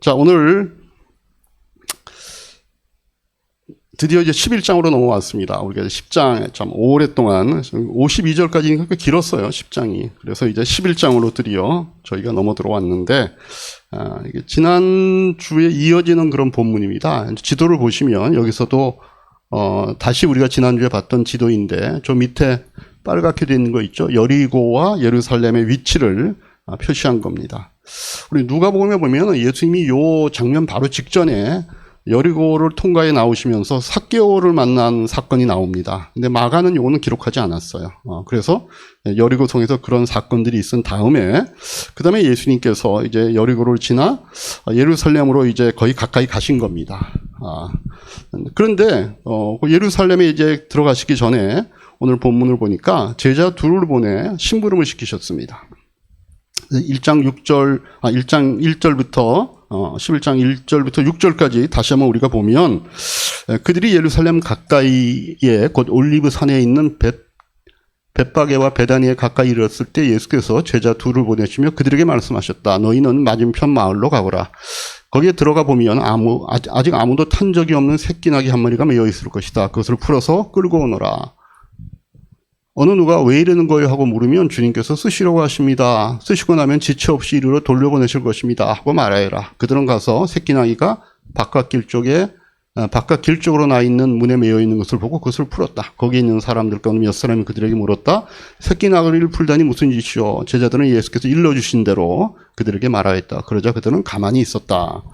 자, 오늘 드디어 이제 11장으로 넘어왔습니다. 우리가 10장 참 오랫동안 52절까지니까 꽤 길었어요. 10장이. 그래서 이제 11장으로 드디어 저희가 넘어 들어왔는데 이게 지난주에 이어지는 그런 본문입니다. 지도를 보시면 여기서도 다시 우리가 지난주에 봤던 지도인데 저 밑에 빨갛게 되어 있는 거 있죠. 여리고와 예루살렘의 위치를 표시한 겁니다. 우리 누가복음에 보면 예수님이 요 장면 바로 직전에 여리고를 통과해 나오시면서 삭개오를 만난 사건이 나옵니다. 근데 마가는 요거는 기록하지 않았어요. 그래서 여리고 통해서 그런 사건들이 있은 다음에 그다음에 예수님께서 이제 여리고를 지나 예루살렘으로 이제 거의 가까이 가신 겁니다. 그런데 예루살렘에 이제 들어가시기 전에 오늘 본문을 보니까 제자 둘을 보내 심부름을 시키셨습니다. 1장 1절부터 11장 1절부터 6절까지 다시 한번 우리가 보면 그들이 예루살렘 가까이에 곧 올리브 산에 있는 벳바게와 베다니에 가까이 이르렀을 때 예수께서 제자 둘을 보내시며 그들에게 말씀하셨다. 너희는 맞은편 마을로 가거라. 거기에 들어가 보면 아직 아무도 탄 적이 없는 새끼나귀 한 마리가 메어 있을 것이다. 그것을 풀어서 끌고 오너라. 어느 누가 왜 이러는 거예요 하고 물으면 주님께서 쓰시라고 하십니다. 쓰시고 나면 지체 없이 이리로 돌려보내실 것입니다 하고 말하여라. 그들은 가서 새끼나귀가 바깥 길 쪽으로 나 있는 문에 메어 있는 것을 보고 그것을 풀었다. 거기에 있는 사람들 가운데 몇 사람이 그들에게 물었다. 새끼나귀를 풀다니 무슨 짓이요? 제자들은 예수께서 일러주신 대로 그들에게 말하였다. 그러자 그들은 가만히 있었다.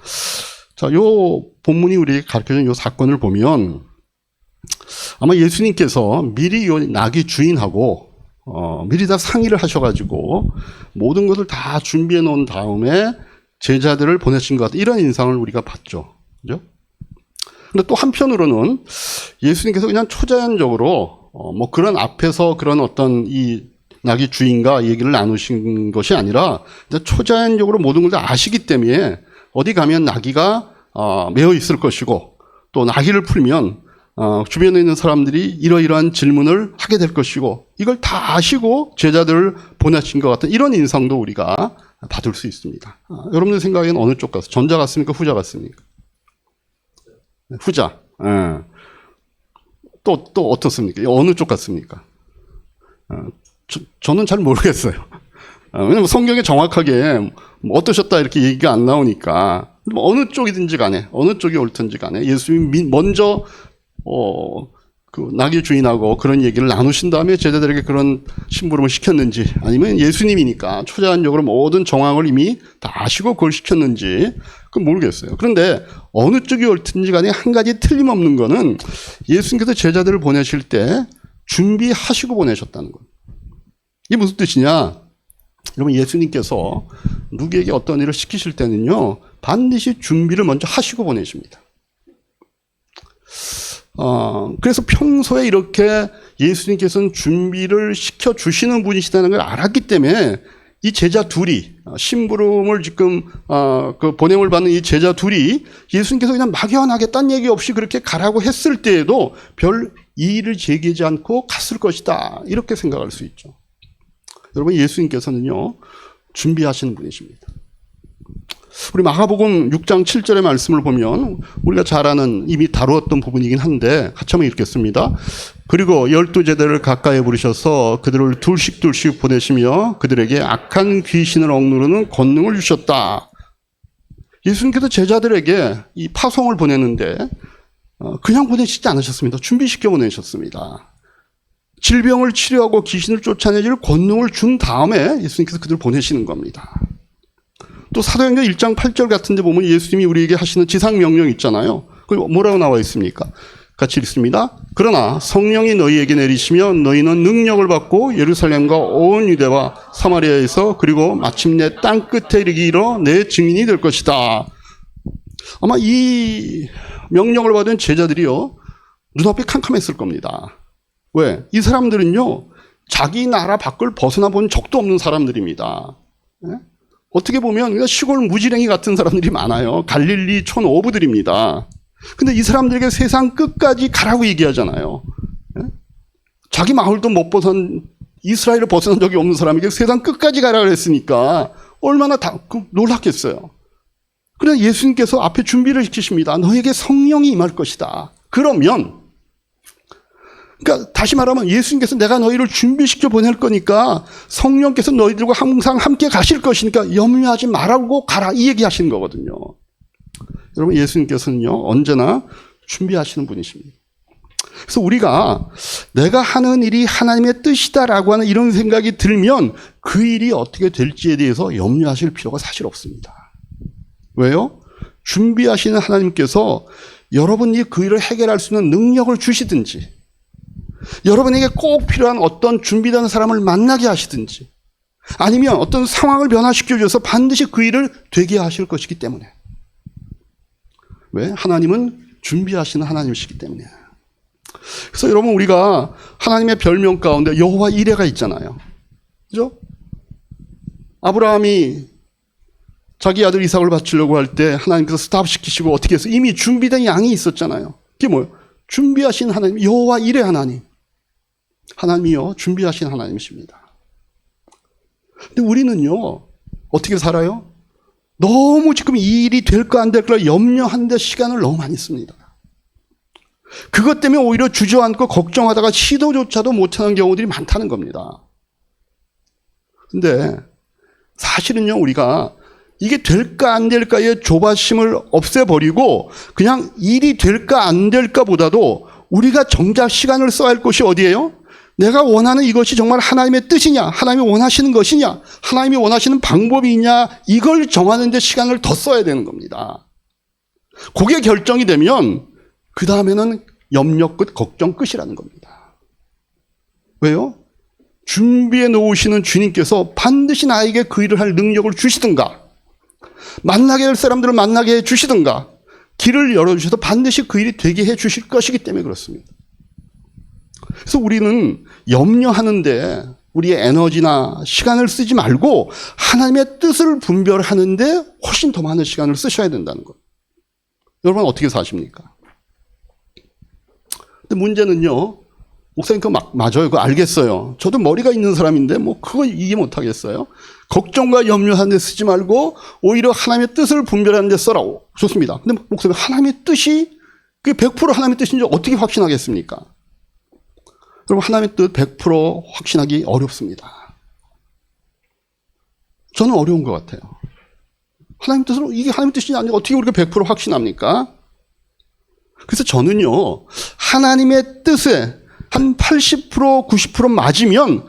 자, 요 본문이 우리에게 가르쳐준 요 사건을 보면 아마 예수님께서 미리 요 나귀 주인하고 미리 다 상의를 하셔가지고 모든 것을 다 준비해 놓은 다음에 제자들을 보내신 것 같다. 이런 인상을 우리가 봤죠. 그죠? 근데 또 한편으로는 예수님께서 그냥 초자연적으로 뭐 그런 앞에서 그런 어떤 이 나귀 주인과 얘기를 나누신 것이 아니라 초자연적으로 모든 걸 다 아시기 때문에 어디 가면 나귀가 메어 있을 것이고 또 나귀를 풀면 주변에 있는 사람들이 이러이러한 질문을 하게 될 것이고 이걸 다 아시고 제자들을 보내신 것 같은 이런 인상도 우리가 받을 수 있습니다. 여러분들 생각에는 어느 쪽 같습니까? 전자 같습니까? 후자 같습니까? 후자. 또 어떻습니까? 어느 쪽 같습니까? 저는 잘 모르겠어요. 왜냐면 성경에 정확하게 어떠셨다 이렇게 얘기가 안 나오니까 어느 쪽이든지 간에 어느 쪽이 옳든지 간에 예수님이 먼저 그 나귀 주인하고 그런 얘기를 나누신 다음에 제자들에게 그런 심부름을 시켰는지 아니면 예수님이니까 초자연적으로 모든 정황을 이미 다 아시고 그걸 시켰는지 그건 모르겠어요. 그런데 어느 쪽이 옳든지 간에 한 가지 틀림없는 거는 예수님께서 제자들을 보내실 때 준비하시고 보내셨다는 거예요. 이게 무슨 뜻이냐? 여러분 예수님께서 누구에게 어떤 일을 시키실 때는요 반드시 준비를 먼저 하시고 보내십니다. 그래서 평소에 이렇게 예수님께서는 준비를 시켜주시는 분이시다는 걸 알았기 때문에 이 제자 둘이, 심부름을 지금, 그 보냄을 받는 이 제자 둘이 예수님께서 그냥 막연하게 딴 얘기 없이 그렇게 가라고 했을 때에도 별 이의를 제기하지 않고 갔을 것이다. 이렇게 생각할 수 있죠. 여러분, 예수님께서는요, 준비하시는 분이십니다. 우리 마가복음 6장 7절의 말씀을 보면 우리가 잘 아는 이미 다루었던 부분이긴 한데 같이 한번 읽겠습니다. 그리고 12제자를 가까이 부르셔서 그들을 둘씩 보내시며 그들에게 악한 귀신을 억누르는 권능을 주셨다. 예수님께서 제자들에게 이 파송을 보내는데 그냥 보내시지 않으셨습니다. 준비시켜 보내셨습니다. 질병을 치료하고 귀신을 쫓아내줄 권능을 준 다음에 예수님께서 그들을 보내시는 겁니다. 또 사도행전 1장 8절 같은 데 보면 예수님이 우리에게 하시는 지상명령 있잖아요. 그 뭐라고 나와 있습니까? 같이 읽습니다. 그러나 성령이 너희에게 내리시며 너희는 능력을 받고 예루살렘과 온 유대와 사마리아에서 그리고 마침내 땅끝에 이르기로 내 증인이 될 것이다. 아마 이 명령을 받은 제자들이요 눈앞이 캄캄했을 겁니다. 왜? 이 사람들은요 자기 나라 밖을 벗어나 본 적도 없는 사람들입니다. 네? 어떻게 보면 시골 무지랭이 같은 사람들이 많아요. 갈릴리 촌오부들입니다. 근데 이 사람들에게 세상 끝까지 가라고 얘기하잖아요. 자기 마을도 못 벗은 이스라엘을 벗어난 적이 없는 사람에게 세상 끝까지 가라고 했으니까 얼마나 놀랐겠어요. 그러나 예수님께서 앞에 준비를 시키십니다. 너에게 성령이 임할 것이다. 그러면, 그러니까 다시 말하면 예수님께서 내가 너희를 준비시켜 보낼 거니까 성령께서 너희들과 항상 함께 가실 것이니까 염려하지 말라고 가라. 이 얘기 하시는 거거든요. 여러분, 예수님께서는요, 언제나 준비하시는 분이십니다. 그래서 우리가 내가 하는 일이 하나님의 뜻이다라고 하는 이런 생각이 들면 그 일이 어떻게 될지에 대해서 염려하실 필요가 사실 없습니다. 왜요? 준비하시는 하나님께서 여러분이 그 일을 해결할 수 있는 능력을 주시든지, 여러분에게 꼭 필요한 어떤 준비된 사람을 만나게 하시든지, 아니면 어떤 상황을 변화시켜 주셔서 반드시 그 일을 되게 하실 것이기 때문에. 왜? 하나님은 준비하시는 하나님이시기 때문에. 그래서 여러분, 우리가 하나님의 별명 가운데 여호와 이레가 있잖아요. 그죠? 아브라함이 자기 아들 이삭을 바치려고 할 때 하나님께서 스탑시키시고 어떻게 해서 이미 준비된 양이 있었잖아요. 그게 뭐예요? 준비하신 하나님, 여호와 이레 하나님. 하나님이요, 준비하신 하나님이십니다. 근데 우리는요, 어떻게 살아요? 너무 지금 이 일이 될까 안 될까 염려하는데 시간을 너무 많이 씁니다. 그것 때문에 오히려 주저앉고 걱정하다가 시도조차도 못하는 경우들이 많다는 겁니다. 근데 사실은요, 우리가 이게 될까 안 될까의 조바심을 없애버리고 그냥 일이 될까 안 될까 보다도 우리가 정작 시간을 써야 할 곳이 어디예요? 내가 원하는 이것이 정말 하나님의 뜻이냐, 하나님이 원하시는 것이냐, 하나님이 원하시는 방법이 있냐, 이걸 정하는 데 시간을 더 써야 되는 겁니다. 그게 결정이 되면 그 다음에는 염려 끝, 걱정 끝이라는 겁니다. 왜요? 준비해 놓으시는 주님께서 반드시 나에게 그 일을 할 능력을 주시든가, 만나게 할 사람들을 만나게 해 주시든가, 길을 열어주셔서 반드시 그 일이 되게 해 주실 것이기 때문에 그렇습니다. 그래서 우리는 염려하는데 우리의 에너지나 시간을 쓰지 말고 하나님의 뜻을 분별하는데 훨씬 더 많은 시간을 쓰셔야 된다는 거예요. 여러분, 어떻게 사십니까? 근데 문제는요, 목사님 그거 맞아요. 그거 알겠어요. 저도 머리가 있는 사람인데 뭐 그거 이해 못하겠어요. 걱정과 염려하는 데 쓰지 말고 오히려 하나님의 뜻을 분별하는 데 써라고. 좋습니다. 근데 목사님, 하나님의 뜻이 그게 100% 하나님의 뜻인지 어떻게 확신하겠습니까? 여러분, 하나님의 뜻 100% 확신하기 어렵습니다. 저는 어려운 것 같아요. 하나님 뜻으로 이게 하나님 뜻이냐 아니냐 어떻게 우리가 100% 확신합니까? 그래서 저는요, 하나님의 뜻에 한 80%, 90% 맞으면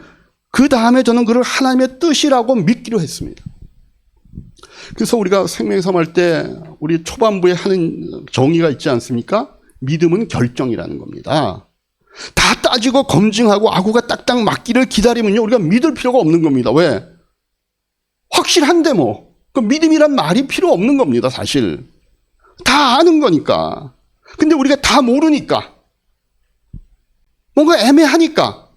그 다음에 저는 그걸 하나님의 뜻이라고 믿기로 했습니다. 그래서 우리가 생명섬 할 때 우리 초반부에 하는 정의가 있지 않습니까? 믿음은 결정이라는 겁니다. 다 따지고 검증하고 아구가 딱딱 맞기를 기다리면요, 우리가 믿을 필요가 없는 겁니다. 왜? 확실한데 뭐. 그 믿음이란 말이 필요 없는 겁니다, 사실. 다 아는 거니까. 근데 우리가 다 모르니까. 뭔가 애매하니까.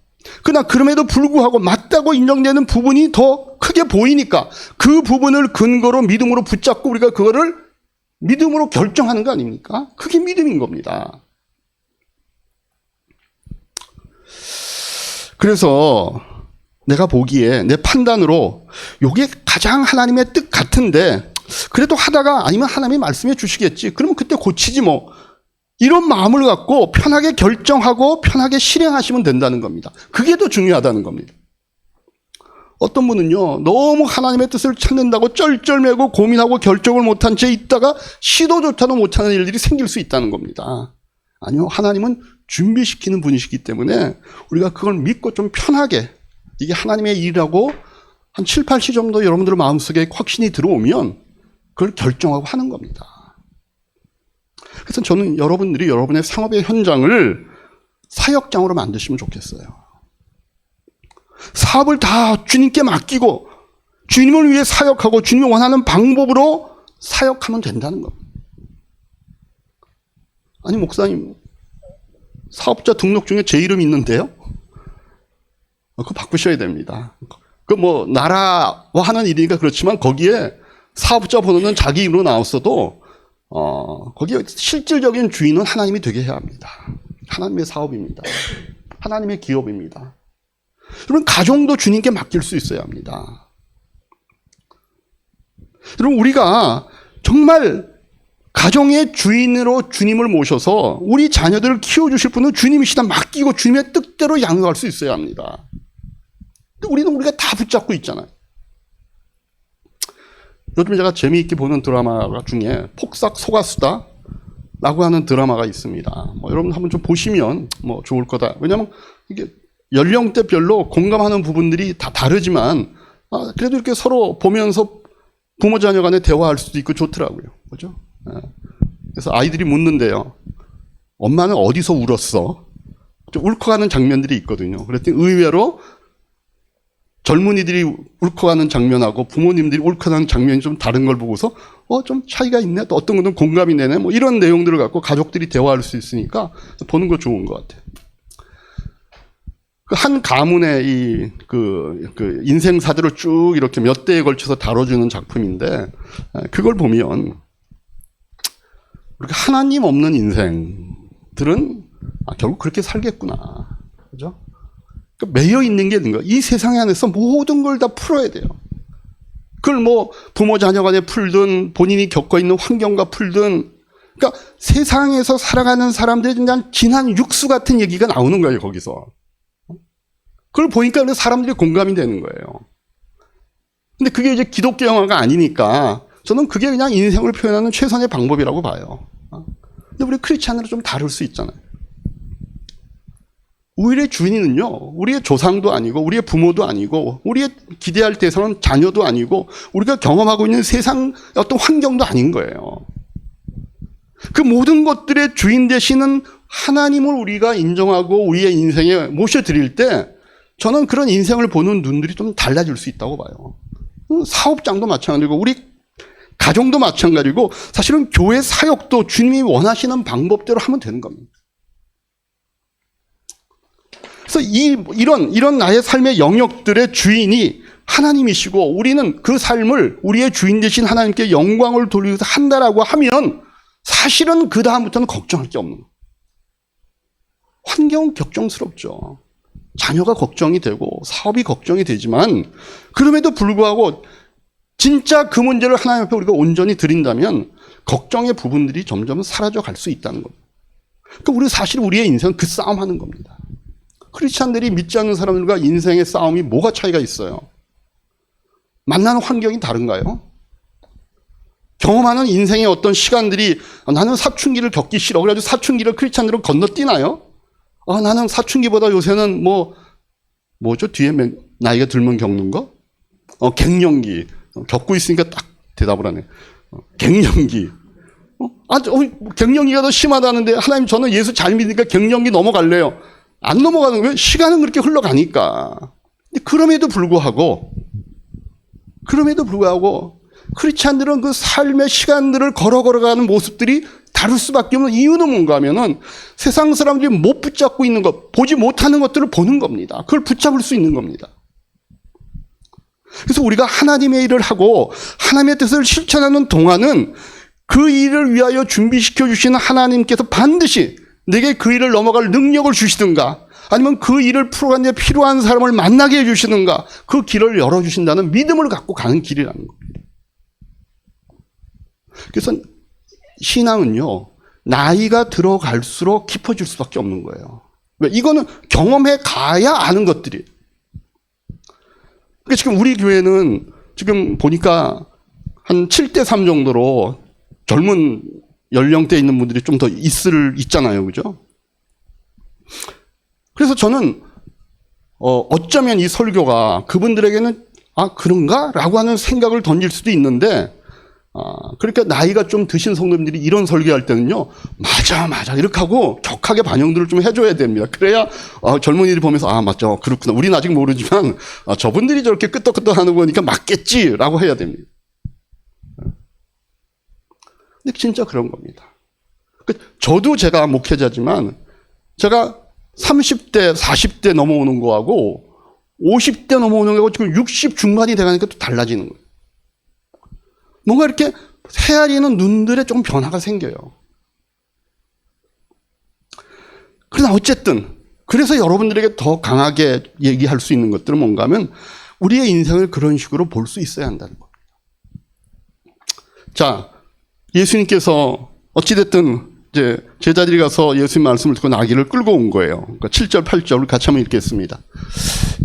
그러나 그럼에도 불구하고 맞다고 인정되는 부분이 더 크게 보이니까 그 부분을 근거로 믿음으로 붙잡고 우리가 그거를 믿음으로 결정하는 거 아닙니까? 그게 믿음인 겁니다. 그래서 내가 보기에 내 판단으로 이게 가장 하나님의 뜻 같은데 그래도 하다가 아니면 하나님이 말씀해 주시겠지. 그러면 그때 고치지 뭐. 이런 마음을 갖고 편하게 결정하고 편하게 실행하시면 된다는 겁니다. 그게 더 중요하다는 겁니다. 어떤 분은요, 너무 하나님의 뜻을 찾는다고 쩔쩔매고 고민하고 결정을 못한 채 있다가 시도조차도 못하는 일들이 생길 수 있다는 겁니다. 아니요, 하나님은 준비시키는 분이시기 때문에 우리가 그걸 믿고 좀 편하게 이게 하나님의 일이라고 한 7, 80 정도 여러분들 마음속에 확신이 들어오면 그걸 결정하고 하는 겁니다. 그래서 저는 여러분들이 여러분의 상업의 현장을 사역장으로 만드시면 좋겠어요. 사업을 다 주님께 맡기고 주님을 위해 사역하고 주님이 원하는 방법으로 사역하면 된다는 겁니다. 아니, 목사님, 사업자 등록 중에 제 이름이 있는데요? 그거 바꾸셔야 됩니다. 그 뭐 나라와 하는 일이니까 그렇지만 거기에 사업자 번호는 자기 이름으로 나왔어도 거기에 실질적인 주인은 하나님이 되게 해야 합니다. 하나님의 사업입니다. 하나님의 기업입니다. 여러분, 가정도 주님께 맡길 수 있어야 합니다. 여러분, 우리가 정말 가정의 주인으로 주님을 모셔서 우리 자녀들을 키워주실 분은 주님이시다 맡기고 주님의 뜻대로 양육할 수 있어야 합니다. 근데 우리가 다 붙잡고 있잖아요. 요즘 제가 재미있게 보는 드라마 중에 폭삭 속았수다 라고 하는 드라마가 있습니다. 여러분 한번 좀 보시면 좋을 거다. 왜냐하면 이게 연령대별로 공감하는 부분들이 다 다르지만 그래도 이렇게 서로 보면서 부모 자녀 간에 대화할 수도 있고 좋더라고요. 그죠? 그래서 아이들이 묻는데요. 엄마는 어디서 울었어? 좀 울컥하는 장면들이 있거든요. 그랬더니 의외로 젊은이들이 울컥하는 장면하고 부모님들이 울컥하는 장면이 좀 다른 걸 보고서 좀 차이가 있네. 또 어떤 것은 공감이 되네. 이런 내용들을 갖고 가족들이 대화할 수 있으니까 보는 거 좋은 것 같아요. 한 가문의 그 인생사들을 쭉 이렇게 몇 대에 걸쳐서 다뤄주는 작품인데, 그걸 보면 하나님 없는 인생들은 결국 그렇게 살겠구나. 그죠? 그러니까 매여 있는 게 있는 거야. 이 세상 안에서 모든 걸 다 풀어야 돼요. 그걸 부모 자녀 간에 풀든 본인이 겪고 있는 환경과 풀든, 그러니까 세상에서 살아가는 사람들이 그냥 진한 육수 같은 얘기가 나오는 거예요, 거기서. 그걸 보니까 사람들이 공감이 되는 거예요. 근데 그게 이제 기독교 영화가 아니니까 저는 그게 그냥 인생을 표현하는 최선의 방법이라고 봐요. 근데 우리 크리스찬으로 좀 다를 수 있잖아요. 우리의 주인은요, 우리의 조상도 아니고, 우리의 부모도 아니고, 우리의 기대할 대상은 자녀도 아니고, 우리가 경험하고 있는 세상 어떤 환경도 아닌 거예요. 그 모든 것들의 주인 되시는 하나님을 우리가 인정하고 우리의 인생에 모셔드릴 때, 저는 그런 인생을 보는 눈들이 좀 달라질 수 있다고 봐요. 사업장도 마찬가지고, 우리 가정도 마찬가지고, 사실은 교회 사역도 주님이 원하시는 방법대로 하면 되는 겁니다. 그래서 이런 나의 삶의 영역들의 주인이 하나님이시고, 우리는 그 삶을 우리의 주인 되신 하나님께 영광을 돌리기 위해서 한다라고 하면 사실은 그 다음부터는 걱정할 게 없는 거예요. 환경은 걱정스럽죠. 자녀가 걱정이 되고 사업이 걱정이 되지만, 그럼에도 불구하고 진짜 그 문제를 하나님 앞에 우리가 온전히 드린다면 걱정의 부분들이 점점 사라져 갈 수 있다는 겁니다. 그러니까 우리 사실 우리의 인생은 그 싸움하는 겁니다. 크리스찬들이 믿지 않는 사람들과 인생의 싸움이 뭐가 차이가 있어요? 만나는 환경이 다른가요? 경험하는 인생의 어떤 시간들이, 나는 사춘기를 겪기 싫어. 그래가지고 사춘기를 크리스찬들은 건너뛰나요? 나는 사춘기보다 요새는 뭐죠? 뒤에 나이가 들면 겪는 거? 갱년기. 겪고 있으니까 딱 대답을 하네. 갱년기. 갱년기가 더 심하다는데, 하나님 저는 예수 잘 믿으니까 갱년기 넘어갈래요. 안 넘어가는 거예요. 시간은 그렇게 흘러가니까. 그럼에도 불구하고 크리스찬들은 그 삶의 시간들을 걸어가는 모습들이 다를 수밖에 없는 이유는 뭔가 하면은 세상 사람들이 못 붙잡고 있는 것, 보지 못하는 것들을 보는 겁니다. 그걸 붙잡을 수 있는 겁니다. 그래서 우리가 하나님의 일을 하고 하나님의 뜻을 실천하는 동안은 그 일을 위하여 준비시켜 주시는 하나님께서 반드시 내게 그 일을 넘어갈 능력을 주시든가, 아니면 그 일을 풀어가는 데 필요한 사람을 만나게 해주시든가, 그 길을 열어주신다는 믿음을 갖고 가는 길이라는 겁니다. 그래서 신앙은요, 나이가 들어갈수록 깊어질 수밖에 없는 거예요. 이거는 경험해 가야 아는 것들이. 그러니까 지금 우리 교회는 지금 보니까 한 7대3 정도로 젊은 연령대에 있는 분들이 좀 더 있잖아요. 그죠? 그래서 저는, 어쩌면 이 설교가 그분들에게는, 그런가? 라고 하는 생각을 던질 수도 있는데, 그러니까 나이가 좀 드신 성도님들이 이런 설교할 때는요, 맞아. 이렇게 하고 격하게 반영들을 좀 해줘야 됩니다. 그래야, 젊은이들이 보면서, 맞죠. 그렇구나. 우리는 아직 모르지만, 저분들이 저렇게 끄떡끄떡 하는 거니까 맞겠지. 라고 해야 됩니다. 근데 진짜 그런 겁니다. 저도 제가 목회자지만 제가 30대, 40대 넘어오는 거하고 50대 넘어오는 거하고 지금 60 중반이 돼가니까 또 달라지는 거예요. 뭔가 이렇게 헤아리는 눈들에 조금 변화가 생겨요. 그러나 어쨌든 그래서 여러분들에게 더 강하게 얘기할 수 있는 것들은 뭔가 하면 우리의 인생을 그런 식으로 볼 수 있어야 한다는 겁니다. 자, 예수님께서 어찌됐든 이제 제자들이 가서 예수님 말씀을 듣고 나귀를 끌고 온 거예요. 그러니까 7절, 8절을 같이 한번 읽겠습니다.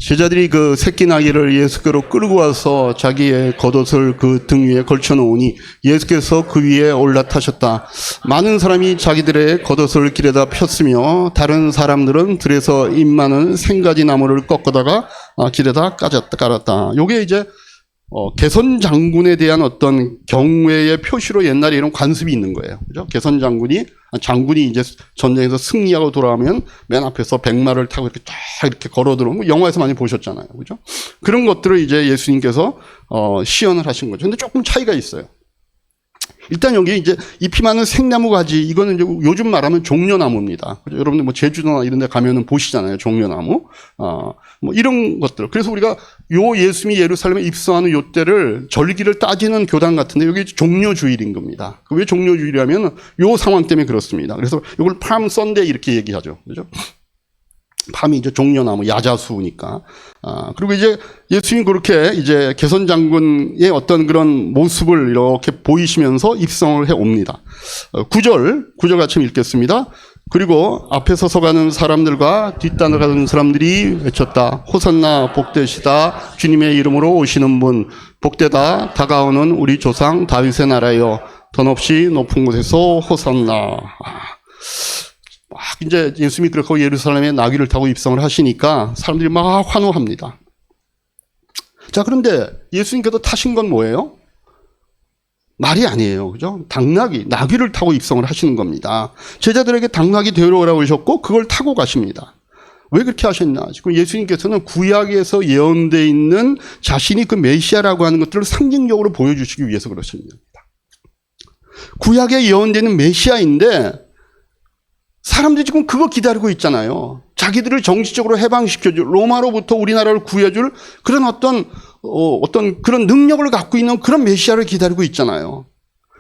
제자들이 그 새끼 나귀를 예수께로 끌고 와서 자기의 겉옷을 그 등 위에 걸쳐 놓으니 예수께서 그 위에 올라타셨다. 많은 사람이 자기들의 겉옷을 길에다 폈으며 다른 사람들은 들에서 잎 많은 생가지 나무를 꺾어다가 길에다 깔았다. 요게 이제 개선 장군에 대한 어떤 경외의 표시로 옛날에 이런 관습이 있는 거예요. 그죠? 개선 장군이 이제 전쟁에서 승리하고 돌아오면 맨 앞에서 백마를 타고 이렇게 쫙 이렇게 걸어 들어오면 영화에서 많이 보셨잖아요. 그죠? 그런 것들을 이제 예수님께서 시연을 하신 거죠. 근데 조금 차이가 있어요. 일단 여기 이제 잎이 많은 생나무 가지, 이거는 이제 요즘 말하면 종려나무입니다. 그죠? 여러분들 뭐 제주도나 이런 데 가면은 보시잖아요. 종려나무. 뭐 이런 것들. 그래서 우리가 요 예수님이 예루살렘에 입성하는 요 때를 절기를 따지는 교단 같은데 여기 종려주일인 겁니다. 왜 종려주일이라면 요 상황 때문에 그렇습니다. 그래서 이걸 팜 선데이 이렇게 얘기하죠. 그죠? 팜이 이제 종려나무, 야자수니까. 그리고 이제 예수님이 그렇게 이제 개선 장군의 어떤 그런 모습을 이렇게 보이시면서 입성을 해 옵니다. 9절 같이 읽겠습니다. 그리고 앞에 서서 가는 사람들과 뒷따라가는 사람들이 외쳤다. 호산나 복되시다. 주님의 이름으로 오시는 분. 복되다. 다가오는 우리 조상 다윗의 나라여. 덧없이 높은 곳에서 호산나. 막 이제 예수님이 그렇게 예루살렘에 나귀를 타고 입성을 하시니까 사람들이 막 환호합니다. 자, 그런데 예수님께서 타신 건 뭐예요? 말이 아니에요. 그죠? 나귀를 타고 입성을 하시는 겁니다. 제자들에게 당나귀 데려오라고 하셨고 그걸 타고 가십니다. 왜 그렇게 하셨나? 지금 예수님께서는 구약에서 예언되어 있는 자신이 그 메시아라고 하는 것들을 상징적으로 보여주시기 위해서 그러신 겁니다. 구약에 예언되는 메시아인데 사람들이 지금 그거 기다리고 있잖아요. 자기들을 정치적으로 해방시켜줄, 로마로부터 우리나라를 구해줄 그런 어떤 그런 능력을 갖고 있는 그런 메시아를 기다리고 있잖아요.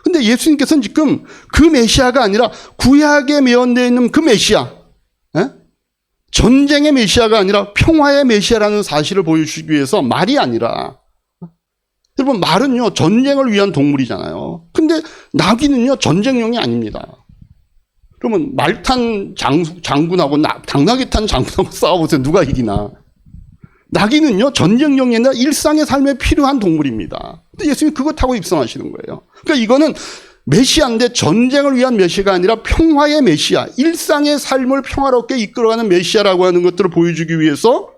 근데 예수님께서는 지금 그 메시아가 아니라 구약에 예언되어 있는 그 메시아, 전쟁의 메시아가 아니라 평화의 메시아라는 사실을 보여주시기 위해서 말이 아니라, 여러분 말은요 전쟁을 위한 동물이잖아요. 근데 나귀는요 전쟁용이 아닙니다. 그러면 말 탄 장군하고 당나귀 탄 장군하고 싸워보세요. 누가 이기나. 나귀는요 전쟁용이 아니라 일상의 삶에 필요한 동물입니다. 근데 예수님이 그거 타고 입성하시는 거예요. 그러니까 이거는 메시아인데 전쟁을 위한 메시아가 아니라 평화의 메시아, 일상의 삶을 평화롭게 이끌어가는 메시아라고 하는 것들을 보여주기 위해서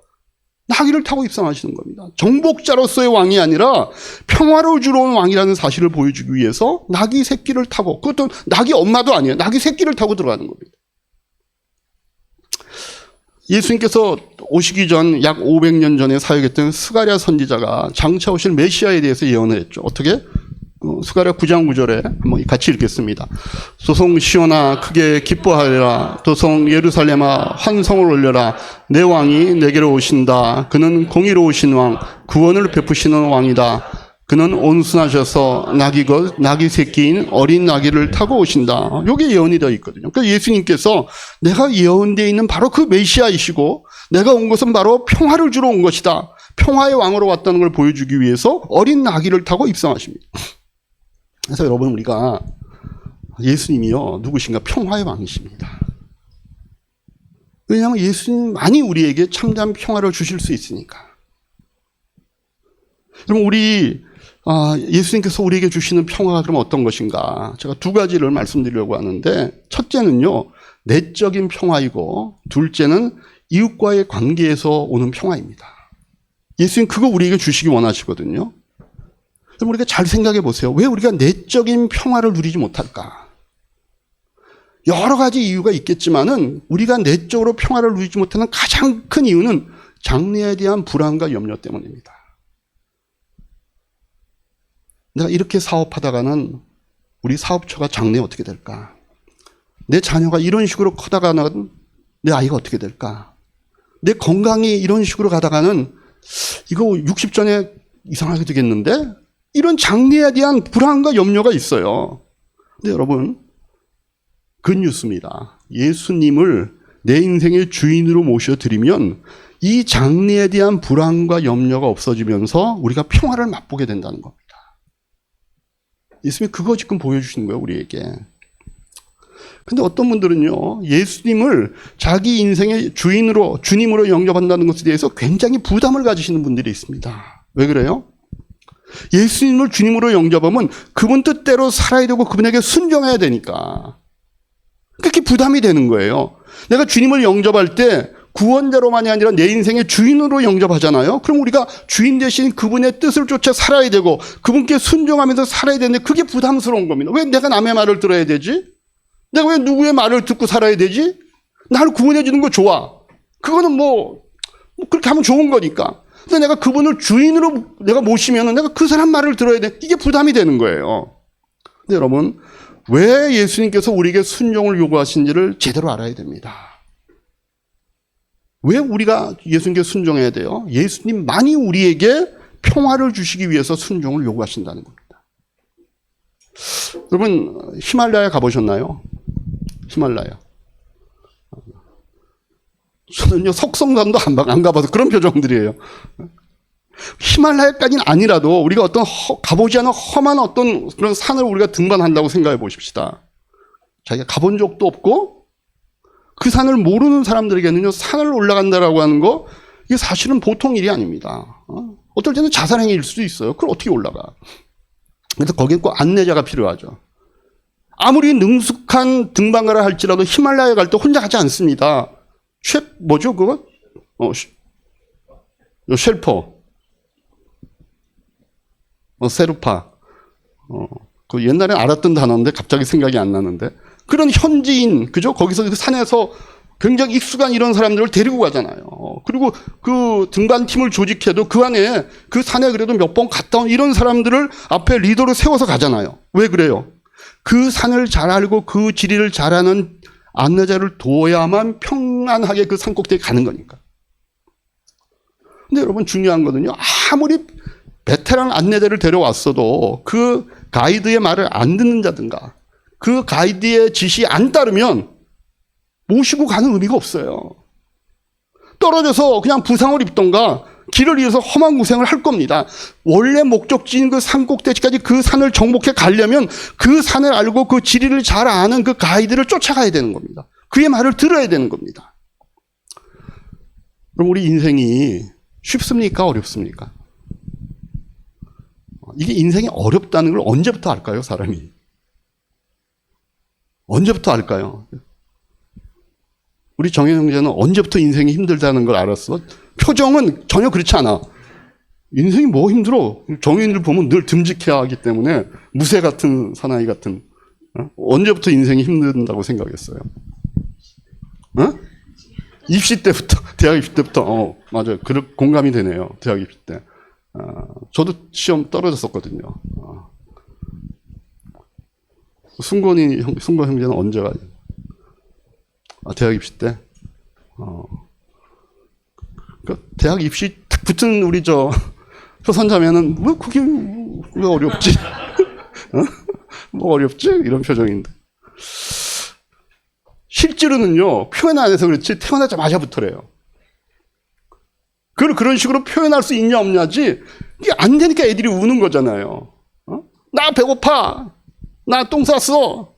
나귀를 타고 입성하시는 겁니다. 정복자로서의 왕이 아니라 평화를 주러 온 왕이라는 사실을 보여주기 위해서 나귀 새끼를 타고, 그것도 나귀 엄마도 아니에요. 나귀 새끼를 타고 들어가는 겁니다. 예수님께서 오시기 전 약 500년 전에 사역했던 스가랴 선지자가 장차 오실 메시아에 대해서 예언을 했죠. 어떻게? 스가랴 9장 9절에 한번 같이 읽겠습니다. 도성 시온아 크게 기뻐하리라. 도성 예루살렘아 환성을 올려라. 내 왕이 내게로 오신다. 그는 공의로우신 왕, 구원을 베푸시는 왕이다. 그는 온순하셔서 나귀 새끼인 어린 나귀를 타고 오신다. 이게 예언이 되어 있거든요. 그러니까 예수님께서 내가 예언되어 있는 바로 그 메시아이시고 내가 온 것은 바로 평화를 주러 온 것이다. 평화의 왕으로 왔다는 걸 보여주기 위해서 어린 나귀를 타고 입성하십니다. 그래서 여러분 우리가 예수님이요 누구신가? 평화의 왕이십니다. 왜냐하면 예수님만이 우리에게 참된 평화를 주실 수 있으니까. 여러분 예수님께서 우리에게 주시는 평화가 그럼 어떤 것인가? 제가 두 가지를 말씀드리려고 하는데, 첫째는요 내적인 평화이고 둘째는 이웃과의 관계에서 오는 평화입니다. 예수님 그거 우리에게 주시기 원하시거든요. 그럼 우리가 잘 생각해 보세요. 왜 우리가 내적인 평화를 누리지 못할까? 여러 가지 이유가 있겠지만은 우리가 내적으로 평화를 누리지 못하는 가장 큰 이유는 장래에 대한 불안과 염려 때문입니다. 내가 이렇게 사업하다가는 우리 사업처가 장래에 어떻게 될까? 내 자녀가 이런 식으로 커다가는 내 아이가 어떻게 될까? 내 건강이 이런 식으로 가다가는 이거 60 전에 이상하게 되겠는데? 이런 장래에 대한 불안과 염려가 있어요. 근데 여러분, 굿뉴스입니다. 예수님을 내 인생의 주인으로 모셔드리면 이 장래에 대한 불안과 염려가 없어지면서 우리가 평화를 맛보게 된다는 겁니다. 예수님이 그거 지금 보여주시는 거예요, 우리에게. 근데 어떤 분들은요, 예수님을 자기 인생의 주님으로 영접한다는 것에 대해서 굉장히 부담을 가지시는 분들이 있습니다. 왜 그래요? 예수님을 주님으로 영접하면 그분 뜻대로 살아야 되고 그분에게 순종해야 되니까. 그렇게 부담이 되는 거예요. 내가 주님을 영접할 때 구원자로만이 아니라 내 인생의 주인으로 영접하잖아요. 그럼 우리가 주인 대신 그분의 뜻을 쫓아 살아야 되고 그분께 순종하면서 살아야 되는데 그게 부담스러운 겁니다. 왜 내가 남의 말을 들어야 되지? 내가 왜 누구의 말을 듣고 살아야 되지? 나를 구원해 주는 거 좋아. 그거는 그렇게 하면 좋은 거니까. 근데 내가 그분을 주인으로 내가 모시면은 내가 그 사람 말을 들어야 돼. 이게 부담이 되는 거예요. 근데 여러분, 왜 예수님께서 우리에게 순종을 요구하신지를 제대로 알아야 됩니다. 왜 우리가 예수님께 순종해야 돼요? 예수님만이 우리에게 평화를 주시기 위해서 순종을 요구하신다는 겁니다. 여러분, 히말라야 가보셨나요? 히말라야. 저는요, 석성산도 안 가봐서 그런 표정들이에요. 히말라야까지는 아니라도 우리가 어떤 가보지 않은 험한 어떤 그런 산을 우리가 등반한다고 생각해 보십시다. 자기가 가본 적도 없고 그 산을 모르는 사람들에게는요, 산을 올라간다라고 하는 거 이게 사실은 보통 일이 아닙니다. 어떨 때는 자살행위일 수도 있어요. 그걸 어떻게 올라가? 그래서 거기에 꼭 안내자가 필요하죠. 아무리 능숙한 등반가라 할지라도 히말라야 갈 때 혼자 가지 않습니다. 뭐죠 그거? 쉘퍼. 세르파. 그 옛날에 알았던 단어인데 갑자기 생각이 안 나는데. 그런 현지인, 그죠? 거기서 그 산에서 굉장히 익숙한 이런 사람들을 데리고 가잖아요. 그리고 그 등반팀을 조직해도 그 안에 그 산에 그래도 몇 번 갔다 온 이런 사람들을 앞에 리더로 세워서 가잖아요. 왜 그래요? 그 산을 잘 알고 그 지리를 잘 아는 안내자를 둬야만 평안하게 그 산 꼭대기에 가는 거니까. 근데 여러분 중요한 거는요. 아무리 베테랑 안내자를 데려왔어도 그 가이드의 말을 안 듣는 자든가 그 가이드의 지시 안 따르면 모시고 가는 의미가 없어요. 떨어져서 그냥 부상을 입던가 길을 잃어서 험한 고생을 할 겁니다. 원래 목적지인 그 산 꼭대기까지 그 산을 정복해 가려면 그 산을 알고 그 지리를 잘 아는 그 가이드를 쫓아가야 되는 겁니다. 그의 말을 들어야 되는 겁니다. 그럼 우리 인생이 쉽습니까? 어렵습니까? 이게 인생이 어렵다는 걸 언제부터 알까요, 사람이? 언제부터 알까요? 우리 정현 형제는 언제부터 인생이 힘들다는 걸 알았어? 표정은 전혀 그렇지 않아. 인생이 뭐 힘들어? 정현이를 보면 늘 듬직해야 하기 때문에 무쇠 같은 사나이 같은. 언제부터 인생이 힘든다고 생각했어요? 입시 때부터, 대학 입시 때부터. 맞아요. 공감이 되네요. 대학 입시 때. 저도 시험 떨어졌었거든요. 승권 형제는 언제가? 대학 입시 때? 대학 입시 딱 붙은 우리 표선자매는 왜 그게 왜 어렵지? 뭐 어렵지? 이런 표정인데. 실제로는요, 표현 안 해서 그렇지 태어나자마자부터래요. 그걸 그런 식으로 표현할 수 있냐 없냐지 이게 안 되니까 애들이 우는 거잖아요. 나 배고파. 나 똥 쌌어.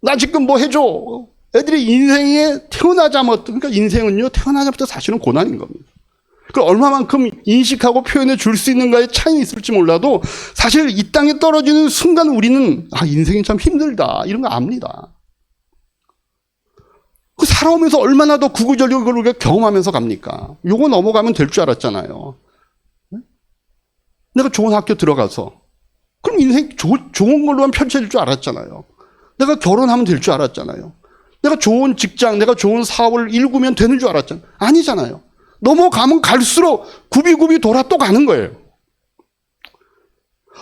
나 지금 뭐 해줘. 애들이 인생에 태어나자마자, 그러니까 인생은요, 태어나자마자 사실은 고난인 겁니다. 그걸 얼마만큼 인식하고 표현해 줄 수 있는가의 차이는 있을지 몰라도 사실 이 땅에 떨어지는 순간 우리는 인생이 참 힘들다. 이런 거 압니다. 그 살아오면서 얼마나 더 구구절절 그걸 우리가 경험하면서 갑니까? 요거 넘어가면 될 줄 알았잖아요. 내가 좋은 학교 들어가서 그럼 인생 좋은 걸로만 펼쳐질 줄 알았잖아요. 내가 결혼하면 될 줄 알았잖아요. 내가 좋은 직장, 내가 좋은 사업을 일구면 되는 줄 알았잖아요. 아니잖아요. 넘어가면 갈수록 굽이굽이 돌아 또 가는 거예요.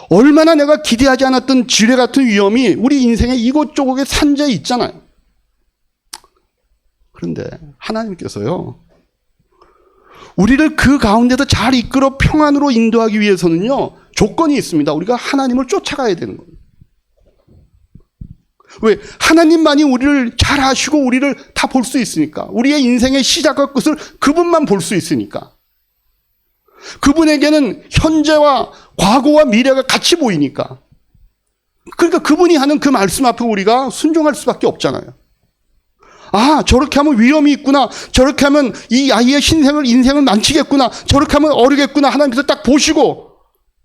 얼마나 내가 기대하지 않았던 지뢰 같은 위험이 우리 인생의 이곳저곳에 산재에 있잖아요. 그런데 하나님께서요, 우리를 그 가운데서 잘 이끌어 평안으로 인도하기 위해서는요, 조건이 있습니다. 우리가 하나님을 쫓아가야 되는 겁니다. 왜? 하나님만이 우리를 잘 아시고 우리를 다 볼 수 있으니까. 우리의 인생의 시작과 끝을 그분만 볼 수 있으니까. 그분에게는 현재와 과거와 미래가 같이 보이니까. 그러니까 그분이 하는 그 말씀 앞에 우리가 순종할 수밖에 없잖아요. 아, 저렇게 하면 위험이 있구나. 저렇게 하면 이 아이의 인생을 망치겠구나. 저렇게 하면 어리겠구나. 하나님께서 딱 보시고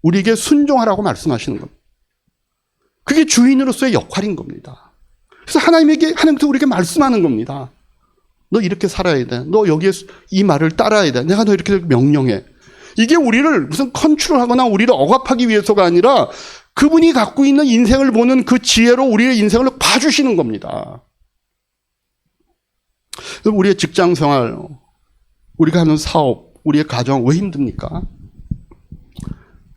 우리에게 순종하라고 말씀하시는 겁니다. 그게 주인으로서의 역할인 겁니다. 그래서 하나님께서 우리에게 말씀하는 겁니다. 너 이렇게 살아야 돼. 너 여기에 이 말을 따라야 돼. 내가 너 이렇게 명령해. 이게 우리를 무슨 컨트롤하거나 우리를 억압하기 위해서가 아니라 그분이 갖고 있는 인생을 보는 그 지혜로 우리의 인생을 봐주시는 겁니다. 우리의 직장 생활, 우리가 하는 사업, 우리의 가정 왜 힘듭니까?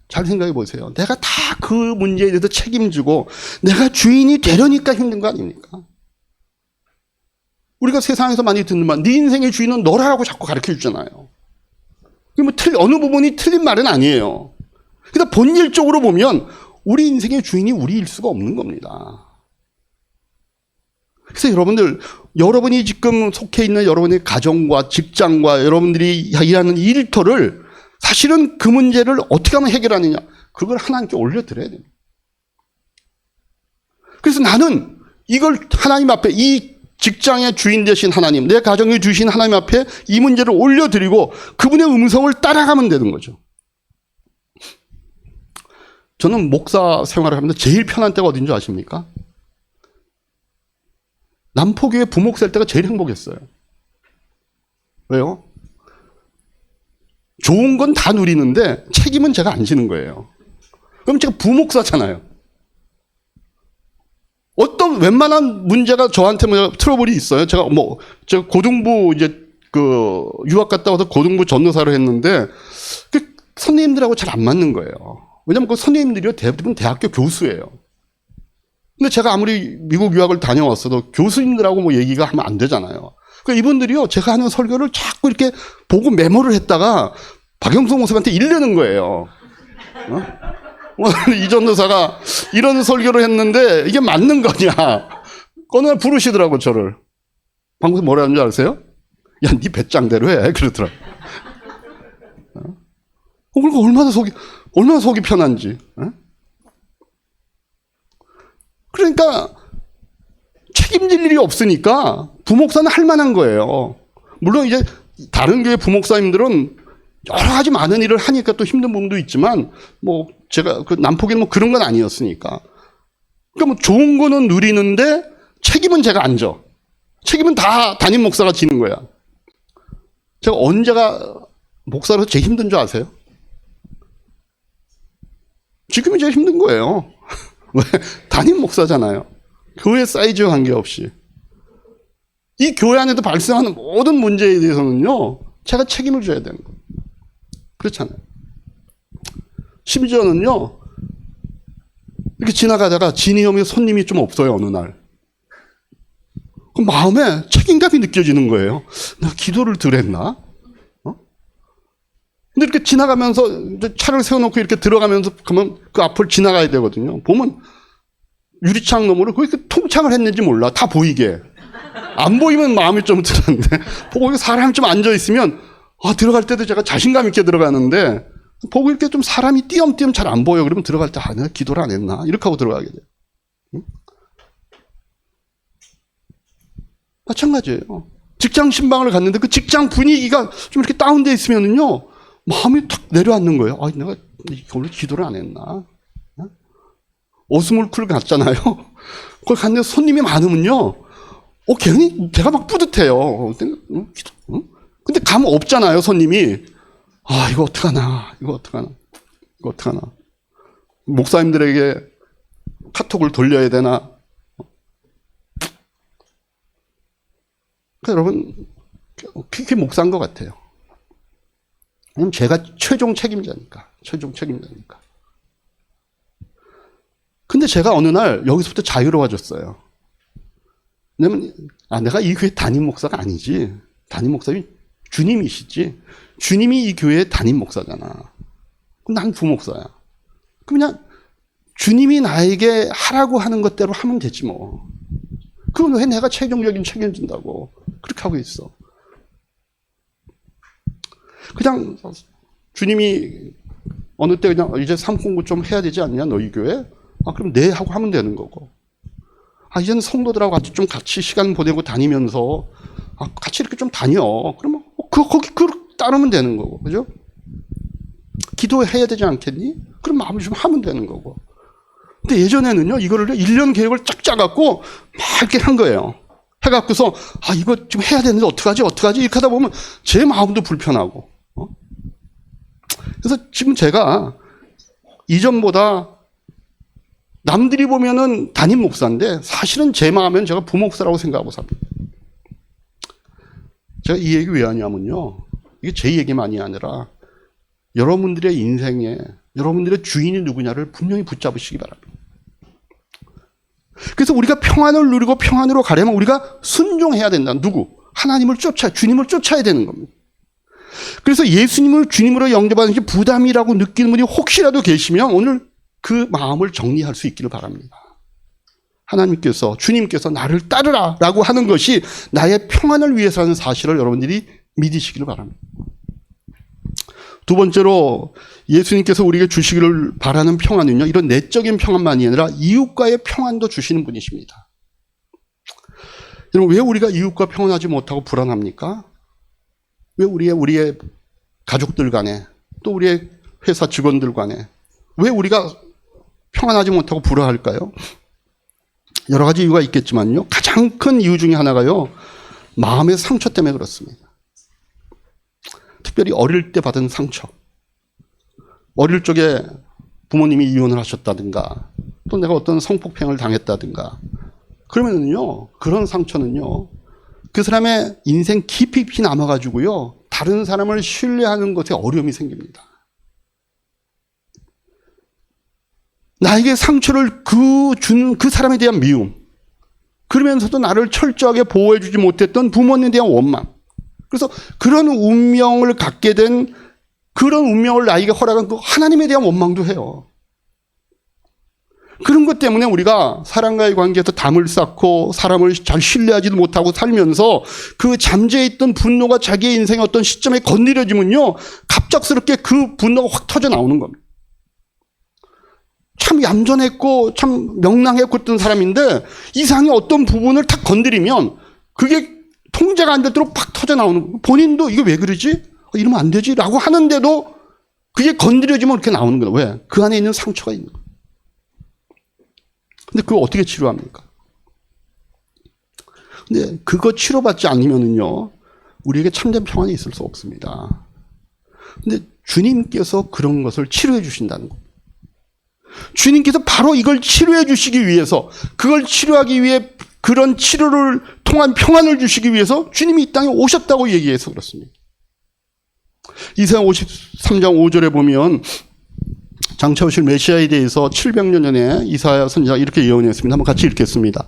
잘 생각해 보세요. 내가 다 그 문제에 대해서 책임지고 내가 주인이 되려니까 힘든 거 아닙니까? 우리가 세상에서 많이 듣는 말, 네 인생의 주인은 너라고 자꾸 가르쳐 주잖아요. 어느 부분이 틀린 말은 아니에요. 그러니까 본질적으로 보면 우리 인생의 주인이 우리일 수가 없는 겁니다. 그래서 여러분이 지금 속해 있는 여러분의 가정과 직장과 여러분들이 일하는 일터를 사실은 그 문제를 어떻게 하면 해결하느냐. 그걸 하나님께 올려드려야 됩니다. 그래서 나는 이걸 하나님 앞에 이 직장의 주인 되신 하나님, 내 가정에 주신 하나님 앞에 이 문제를 올려드리고 그분의 음성을 따라가면 되는 거죠. 저는 목사 생활을 하면서 제일 편한 때가 어딘 줄 아십니까? 남포교회 부목사일 때가 제일 행복했어요. 왜요? 좋은 건 다 누리는데 책임은 제가 안 지는 거예요. 그럼 제가 부목사잖아요. 어떤 웬만한 문제가 저한테 트러블이 있어요. 제가 고등부 유학 갔다 와서 고등부 전도사를 했는데 그 선생님들하고 잘 안 맞는 거예요. 왜냐면 그 선생님들이 대부분 대학교 교수예요. 근데 제가 아무리 미국 유학을 다녀왔어도 교수님들하고 얘기가 하면 안 되잖아요. 그러니까 이분들이요, 제가 하는 설교를 자꾸 이렇게 보고 메모를 했다가 박영수 목사한테 일르는 거예요. 오늘 이 전도사가 이런 설교를 했는데 이게 맞는 거냐. 어느 날 부르시더라고, 저를. 방금 뭐라 하는지 아세요? 야, 네 배짱대로 해. 그러더라고. 그러니까 얼마나 속이 편한지. 그러니까 책임질 일이 없으니까 부목사는 할 만한 거예요. 물론 이제 다른 교회 부목사님들은 여러 가지 많은 일을 하니까 또 힘든 부분도 있지만 제가 남포기는 그런 건 아니었으니까. 그러니까 좋은 거는 누리는데 책임은 제가 안 져. 책임은 다 담임 목사가 지는 거야. 제가 언제가 목사로서 제일 힘든 줄 아세요? 지금이 제일 힘든 거예요. 왜? 담임 목사잖아요. 교회 사이즈와 관계없이. 이 교회 안에도 발생하는 모든 문제에 대해서는요, 제가 책임을 져야 되는 거예요. 그렇잖아요. 심지어는요, 이렇게 지나가다가 진이형의 손님이 좀 없어요, 어느 날. 그럼 마음에 책임감이 느껴지는 거예요. 내가 기도를 덜 했나? 근데 이렇게 지나가면서 차를 세워놓고 이렇게 들어가면서 그러면 그 앞을 지나가야 되거든요. 보면 유리창 너머로 그렇게 통창을 했는지 몰라. 다 보이게. 안 보이면 마음이 좀 드는데 보고 사람이 좀 앉아있으면 들어갈 때도 제가 자신감 있게 들어가는데 보고 이렇게 좀 사람이 띄엄띄엄 잘 안 보여. 그러면 들어갈 때 내가 기도를 안 했나? 이렇게 하고 들어가게 돼요. 응? 마찬가지예요. 직장 신방을 갔는데 그 직장 분위기가 좀 이렇게 다운되어 있으면은요, 마음이 탁 내려앉는 거예요. 내가 원래 기도를 안 했나? 어스물쿨 갔잖아요. 거기 갔는데 손님이 많으면요, 괜히 제가 막 뿌듯해요. 근데 가면 없잖아요, 손님이. 이거 어떡하나. 목사님들에게 카톡을 돌려야 되나. 그러니까 여러분, 그게 목사인 것 같아요. 왜냐면 제가 최종 책임자니까. 근데 제가 어느 날 여기서부터 자유로워졌어요. 왜냐면, 내가 이 교회 담임 목사가 아니지. 담임 목사님 주님이시지. 주님이 이 교회의 담임 목사잖아. 그럼 난 부목사야. 그럼 그냥 주님이 나에게 하라고 하는 것대로 하면 되지 뭐. 그건 왜 내가 최종적인 책임을 진다고. 그렇게 하고 있어. 그냥 주님이 어느 때 그냥 이제 삼공부 좀 해야 되지 않냐, 너희 교회? 그럼 네 하고 하면 되는 거고. 이제는 성도들하고 같이 시간 보내고 다니면서 같이 이렇게 좀 다녀. 그러면 거기 따르면 되는 거고, 그죠? 기도해야 되지 않겠니? 그럼 마음을 좀 하면 되는 거고. 근데 예전에는요, 이거를 1년 계획을 쫙 짜갖고 막 이렇게 한 거예요. 해갖고서 이거 좀 해야 되는데 어떡하지 이렇게 하다 보면 제 마음도 불편하고. 그래서 지금 제가 이전보다 남들이 보면은 담임 목사인데 사실은 제 마음엔 제가 부목사라고 생각하고 삽니다. 제가 이 얘기 왜 하냐면요, 이게 제 얘기만이 아니라 여러분들의 인생에 여러분들의 주인이 누구냐를 분명히 붙잡으시기 바랍니다. 그래서 우리가 평안을 누리고 평안으로 가려면 우리가 순종해야 된다. 누구? 하나님을 주님을 쫓아야 되는 겁니다. 그래서 예수님을 주님으로 영접하는 게 부담이라고 느끼는 분이 혹시라도 계시면 오늘 그 마음을 정리할 수 있기를 바랍니다. 하나님께서, 주님께서 나를 따르라 라고 하는 것이 나의 평안을 위해서라는 사실을 여러분들이 믿으시기를 바랍니다. 두 번째로 예수님께서 우리에게 주시기를 바라는 평안은요, 이런 내적인 평안만이 아니라 이웃과의 평안도 주시는 분이십니다. 여러분, 왜 우리가 이웃과 평안하지 못하고 불안합니까? 왜 우리의 가족들 간에, 또 우리의 회사 직원들 간에 왜 우리가 평안하지 못하고 불안할까요? 여러 가지 이유가 있겠지만요, 가장 큰 이유 중에 하나가요, 마음의 상처 때문에 그렇습니다. 특별히 어릴 때 받은 상처. 어릴 적에 부모님이 이혼을 하셨다든가, 또 내가 어떤 성폭행을 당했다든가, 그러면은요, 그런 상처는요, 그 사람의 인생 깊이 남아가지고요, 다른 사람을 신뢰하는 것에 어려움이 생깁니다. 나에게 상처를 준 그 사람에 대한 미움, 그러면서도 나를 철저하게 보호해주지 못했던 부모님에 대한 원망, 그래서 그런 운명을 갖게 된, 그런 운명을 나에게 허락한 그 하나님에 대한 원망도 해요. 그런 것 때문에 우리가 사람과의 관계에서 담을 쌓고 사람을 잘 신뢰하지도 못하고 살면서 그 잠재해 있던 분노가 자기의 인생의 어떤 시점에 건드려지면요, 갑작스럽게 그 분노가 확 터져 나오는 겁니다. 참 얌전했고 참 명랑했고 했던 사람인데 이상의 어떤 부분을 탁 건드리면 그게 통제가 안 되도록 팍 터져 나오는 거예요. 본인도 이게 왜 그러지? 이러면 안 되지? 라고 하는데도 그게 건드려지면 이렇게 나오는 거예요. 왜? 그 안에 있는 상처가 있는 거예요. 근데 그거 어떻게 치료합니까? 근데 그거 치료받지 않으면요, 우리에게 참된 평안이 있을 수 없습니다. 근데 주님께서 그런 것을 치료해 주신다는 겁니다. 주님께서 바로 이걸 치료해 주시기 위해서, 그걸 치료하기 위해 그런 치료를 통한 평안을 주시기 위해서 주님이 이 땅에 오셨다고 얘기해서 그렇습니다. 이사야 53장 5절에 보면 장차 오실 메시아에 대해서 700년 전에 이사야 선지자가 이렇게 예언했습니다. 한번 같이 읽겠습니다.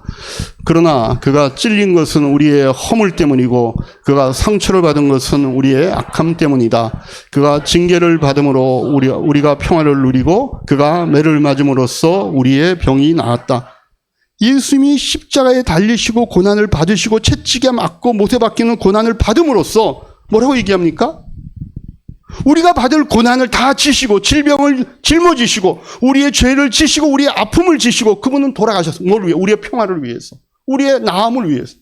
그러나 그가 찔린 것은 우리의 허물 때문이고 그가 상처를 받은 것은 우리의 악함 때문이다. 그가 징계를 받음으로 우리가 평화를 누리고 그가 매를 맞음으로써 우리의 병이 나았다. 예수님이 십자가에 달리시고 고난을 받으시고 채찍에 맞고 못에 박히는 고난을 받음으로써 뭐라고 얘기합니까? 우리가 받을 고난을 다 지시고 질병을 짊어지시고 우리의 죄를 지시고 우리의 아픔을 지시고 그분은 돌아가셨습니다. 뭘 위해? 우리의 평화를 위해서, 우리의 나음을 위해서.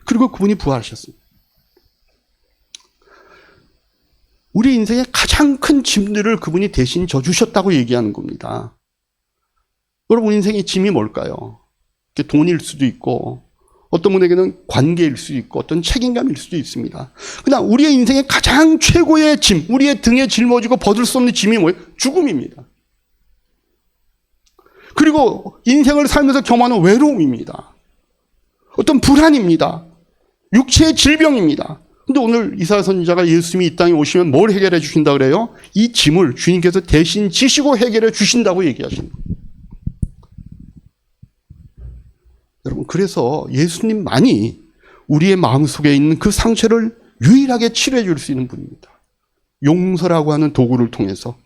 그리고 그분이 부활하셨습니다. 우리 인생의 가장 큰 짐들을 그분이 대신 져주셨다고 얘기하는 겁니다. 여러분, 인생의 짐이 뭘까요? 돈일 수도 있고 어떤 분에게는 관계일 수도 있고 어떤 책임감일 수도 있습니다. 그러나 우리의 인생의 가장 최고의 짐, 우리의 등에 짊어지고 벗을 수 없는 짐이 뭐예요? 죽음입니다. 그리고 인생을 살면서 경험하는 외로움입니다. 어떤 불안입니다. 육체의 질병입니다. 근데 오늘 이사야 선지자가 예수님이 이 땅에 오시면 뭘 해결해 주신다 그래요? 이 짐을 주님께서 대신 지시고 해결해 주신다고 얘기하십니다. 여러분, 그래서 예수님만이 우리의 마음속에 있는 그 상처를 유일하게 치료해 줄 수 있는 분입니다. 용서라고 하는 도구를 통해서,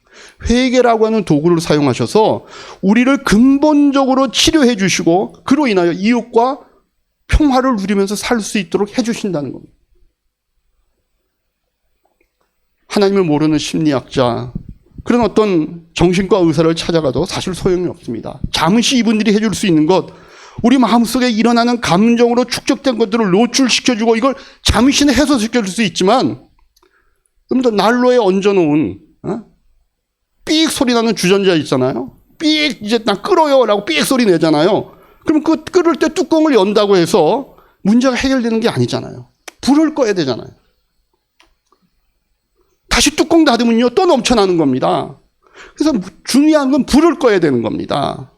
회개라고 하는 도구를 사용하셔서 우리를 근본적으로 치료해 주시고 그로 인하여 이웃과 평화를 누리면서 살 수 있도록 해 주신다는 겁니다. 하나님을 모르는 심리학자 그런 어떤 정신과 의사를 찾아가도 사실 소용이 없습니다. 잠시 이분들이 해줄 수 있는 것, 우리 마음속에 일어나는 감정으로 축적된 것들을 노출시켜주고 이걸 잠시는 해소시켜줄 수 있지만 좀 더 난로에 얹어놓은 삑 소리 나는 주전자 있잖아요. 삑 이제 나 끓어요 라고 삑 소리 내잖아요. 그럼 그 끓을 때 뚜껑을 연다고 해서 문제가 해결되는 게 아니잖아요. 불을 꺼야 되잖아요. 다시 뚜껑 닫으면요 또 넘쳐나는 겁니다. 그래서 중요한 건 불을 꺼야 되는 겁니다.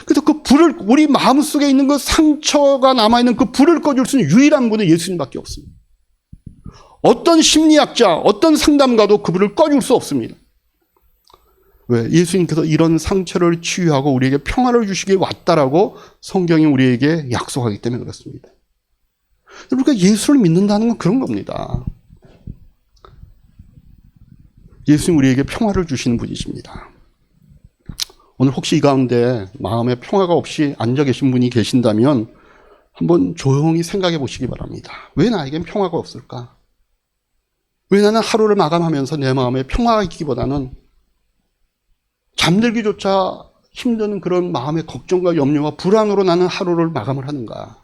그래서 그 불을, 우리 마음속에 있는 그 상처가 남아있는 그 불을 꺼줄 수 있는 유일한 분은 예수님밖에 없습니다. 어떤 심리학자, 어떤 상담가도 그 불을 꺼줄 수 없습니다. 왜? 예수님께서 이런 상처를 치유하고 우리에게 평화를 주시기에 왔다라고 성경이 우리에게 약속하기 때문에 그렇습니다. 우리가 예수를 믿는다는 건 그런 겁니다. 예수님 우리에게 평화를 주시는 분이십니다. 오늘 혹시 이 가운데 마음에 평화가 없이 앉아 계신 분이 계신다면 한번 조용히 생각해 보시기 바랍니다. 왜 나에겐 평화가 없을까? 왜 나는 하루를 마감하면서 내 마음에 평화가 있기보다는 잠들기조차 힘든 그런 마음의 걱정과 염려와 불안으로 나는 하루를 마감을 하는가?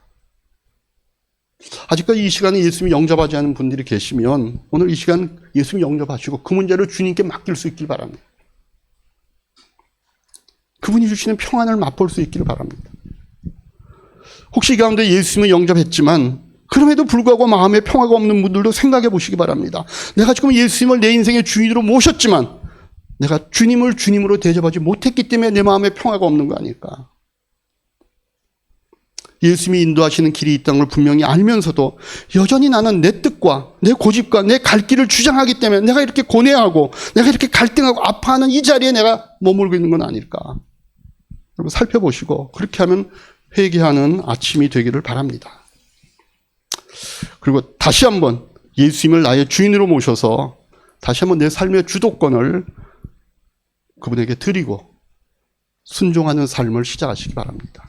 아직까지 이 시간에 예수님이 영접하지 않은 분들이 계시면 오늘 이 시간 예수님이 영접하시고 그 문제를 주님께 맡길 수 있길 바랍니다. 그분이 주시는 평안을 맛볼 수 있기를 바랍니다. 혹시 이 가운데 예수님을 영접했지만 그럼에도 불구하고 마음에 평화가 없는 분들도 생각해 보시기 바랍니다. 내가 지금 예수님을 내 인생의 주인으로 모셨지만 내가 주님을 주님으로 대접하지 못했기 때문에 내 마음에 평화가 없는 거 아닐까? 예수님이 인도하시는 길이 있다는 걸 분명히 알면서도 여전히 나는 내 뜻과 내 고집과 내 갈 길을 주장하기 때문에 내가 이렇게 고뇌하고 내가 이렇게 갈등하고 아파하는 이 자리에 내가 머물고 있는 건 아닐까? 여러분 살펴보시고 그렇게 하면 회개하는 아침이 되기를 바랍니다. 그리고 다시 한번 예수님을 나의 주인으로 모셔서 다시 한번 내 삶의 주도권을 그분에게 드리고 순종하는 삶을 시작하시기 바랍니다.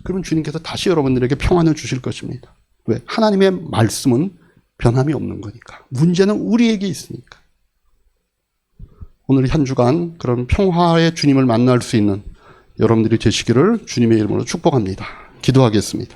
그러면 주님께서 다시 여러분들에게 평안을 주실 것입니다. 왜? 하나님의 말씀은 변함이 없는 거니까. 문제는 우리에게 있으니까. 오늘 한 주간 그런 평화의 주님을 만날 수 있는 여러분들이 되시기를 주님의 이름으로 축복합니다. 기도하겠습니다.